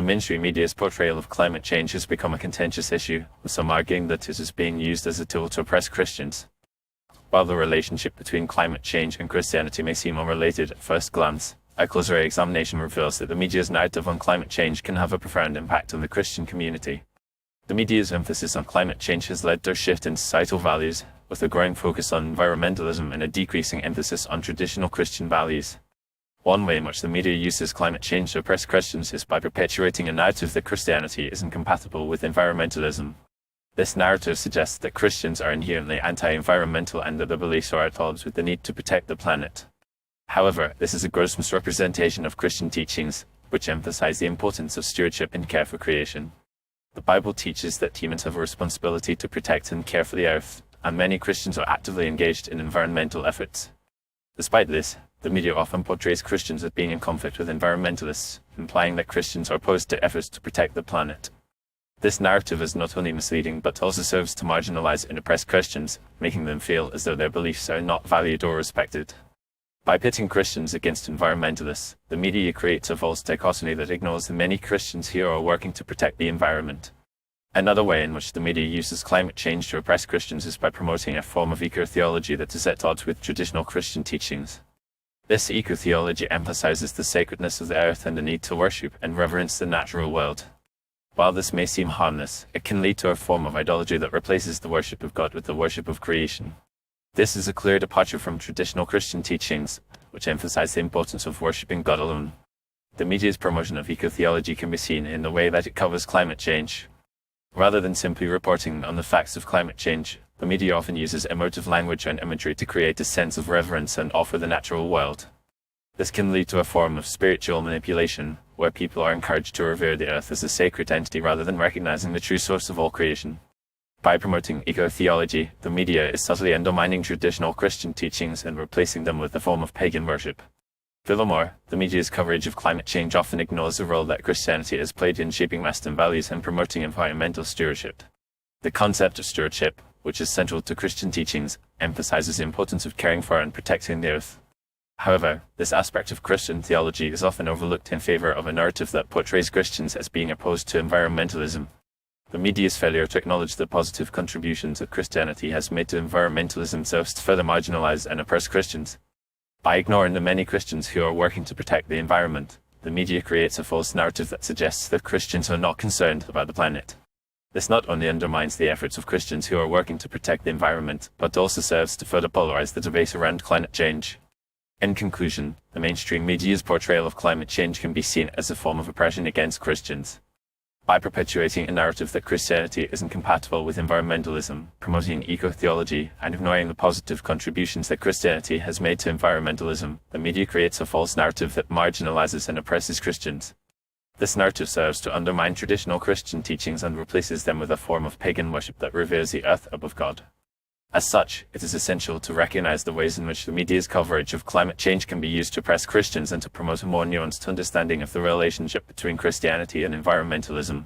mainstream media's portrayal of climate change has become a contentious issue, with some arguing that it is being used as a tool to oppress Christians. While the relationship between climate change and Christianity may seem unrelated at first glance, a closer examination reveals that the media's narrative on climate change can have a profound impact on the Christian community. The media's emphasis on climate change has led to a shift in societal values, with a growing focus on environmentalism and a decreasing emphasis on traditional Christian values. One way in which the media uses climate change to oppress Christians is by perpetuating a narrative that Christianity is incompatible with environmentalism. This narrative suggests that Christians are inherently anti-environmental and that their beliefs are at odds with the need to protect the planet. However, this is a gross misrepresentation of Christian teachings, which emphasize the importance of stewardship and care for creation. The Bible teaches that humans have a responsibility to protect and care for the earth, and many Christians are actively engaged in environmental efforts. Despite this, the media often portrays Christians as being in conflict with environmentalists, implying that Christians are opposed to efforts to protect the planet. This narrative is not only misleading but also serves to marginalize and oppress Christians, making them feel as though their beliefs are not valued or respected. By pitting Christians against environmentalists, the media creates a false dichotomy that ignores the many Christians who are working to protect the environment. Another way in which the media uses climate change to oppress Christians is by promoting a form of eco-theology that is at odds with traditional Christian teachings. This eco-theology emphasizes the sacredness of the earth and the need to worship and reverence the natural world. While this may seem harmless, it can lead to a form of idolatry that replaces the worship of God with the worship of creation. This is a clear departure from traditional Christian teachings, which emphasize the importance of worshiping God alone. The media's promotion of eco-theology can be seen in the way that it covers climate change. Rather than simply reporting on the facts of climate change, the media often uses emotive language and imagery to create a sense of reverence and awe for the natural world. This can lead to a form of spiritual manipulation, where people are encouraged to revere the earth as a sacred entity rather than recognizing the true source of all creation. By promoting eco-theology, the media is subtly undermining traditional Christian teachings and replacing them with a form of pagan worship. Furthermore, the media's coverage of climate change often ignores the role that Christianity has played in shaping Western values and promoting environmental stewardship. The concept of stewardship, which is central to Christian teachings, emphasizes the importance of caring for and protecting the earth. However, this aspect of Christian theology is often overlooked in favor of a narrative that portrays Christians as being opposed to environmentalism. The media's failure to acknowledge the positive contributions that Christianity has made to environmentalism serves to further marginalize and oppress Christians. By ignoring the many Christians who are working to protect the environment, the media creates a false narrative that suggests that Christians are not concerned about the planet. This not only undermines the efforts of Christians who are working to protect the environment, but also serves to further polarize the debate around climate change. In conclusion, the mainstream media's portrayal of climate change can be seen as a form of oppression against Christians. By perpetuating a narrative that Christianity is incompatible with environmentalism, promoting eco-theology, and ignoring the positive contributions that Christianity has made to environmentalism, the media creates a false narrative that marginalizes and oppresses Christians. This narrative serves to undermine traditional Christian teachings and replaces them with a form of pagan worship that reveres the earth above God. As such, it is essential to recognize the ways in which the media's coverage of climate change can be used to oppress Christians and to promote a more nuanced understanding of the relationship between Christianity and environmentalism.